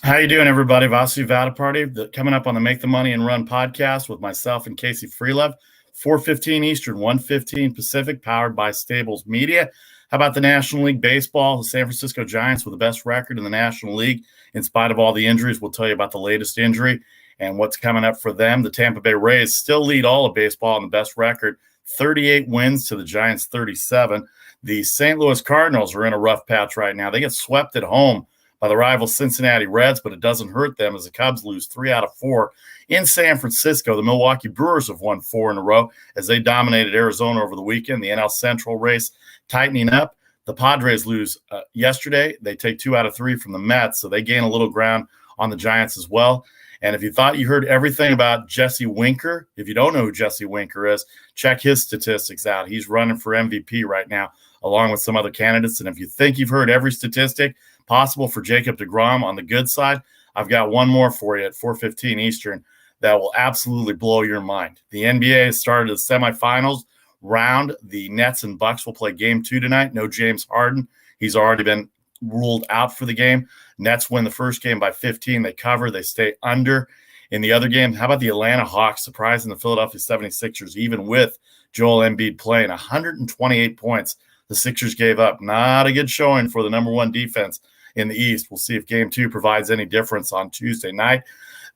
How you doing, everybody? Vasu Vadaparty, coming up on the Make the Money and Run podcast with myself and Casey Freelove, 4:15 Eastern, 1:15 Pacific, powered by Stables Media. How about the National League Baseball? The San Francisco Giants with the best record in the National League, in spite of all the injuries. We'll tell you about the latest injury and what's coming up for them. The Tampa Bay Rays still lead all of baseball on the best record, 38 wins to the Giants' 37. The St. Louis Cardinals are in a rough patch right now. They get swept at home by the rival Cincinnati Reds, but it doesn't hurt them as the Cubs lose 3 out of 4 in San Francisco. The Milwaukee Brewers have won 4 in a row as they dominated Arizona over the weekend. The NL Central race tightening up. The Padres lose yesterday. They take 2 out of 3 from the Mets, so they gain a little ground on the Giants as well. And if you thought you heard everything about Jesse Winker, if you don't know who Jesse Winker is, check his statistics out. He's running for MVP right now, along with some other candidates. And if you think you've heard every statistic possible for Jacob deGrom on the good side, I've got one more for you at 4:15 Eastern that will absolutely blow your mind. The NBA has started the semifinals round. The Nets and Bucks will play game 2 tonight. No James Harden. He's already been ruled out for the game. Nets win the first game by 15. They cover. They stay under. In the other game, how about the Atlanta Hawks surprising the Philadelphia 76ers, even with Joel Embiid playing 128 points. The Sixers gave up. Not a good showing for the number one defense in the East. We'll see if game 2 provides any difference on Tuesday night.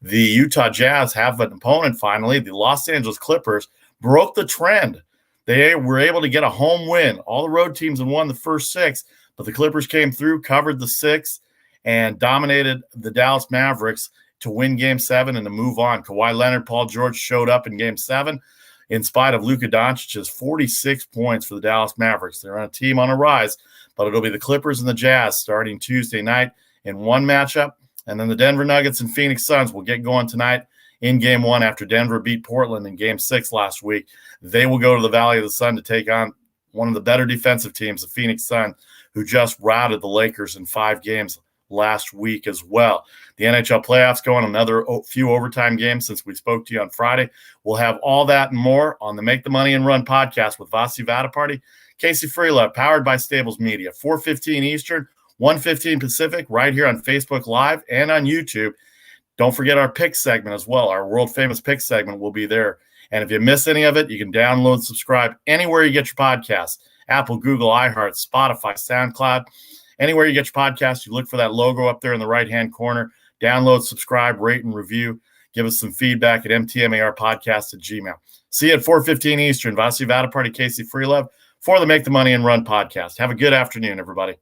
The Utah Jazz have an opponent finally. The Los Angeles Clippers broke the trend. They were able to get a home win. All the road teams had won the first 6, but the Clippers came through, covered the 6, and dominated the Dallas Mavericks to win game 7 and to move on. Kawhi Leonard, Paul George showed up in game 7 in spite of Luka Doncic's 46 points for the Dallas Mavericks. They're on a team on a rise, but it'll be the Clippers and the Jazz starting Tuesday night in one matchup. And then the Denver Nuggets and Phoenix Suns will get going tonight in game 1 after Denver beat Portland in game 6 last week. They will go to the Valley of the Sun to take on one of the better defensive teams, the Phoenix Suns, who just routed the Lakers in 5 games last week as well. The NHL playoffs go on another few overtime games since we spoke to you on Friday. We'll have all that and more on the Make the Money and Run podcast with Vasu Vadaparty, Casey Freelove, powered by Stables Media, 4:15 Eastern, 1:15 Pacific, right here on Facebook Live and on YouTube. Don't forget our pick segment as well. Our world-famous pick segment will be there. And if you miss any of it, you can download and subscribe anywhere you get your podcasts, Apple, Google, iHeart, Spotify, SoundCloud. Anywhere you get your podcast, you look for that logo up there in the right-hand corner. Download, subscribe, rate, and review. Give us some feedback at mtmarpodcast@gmail.com. See you at 4:15 Eastern. Vasu Vadaparty, Casey Freelove for the Make the Money and Run podcast. Have a good afternoon, everybody.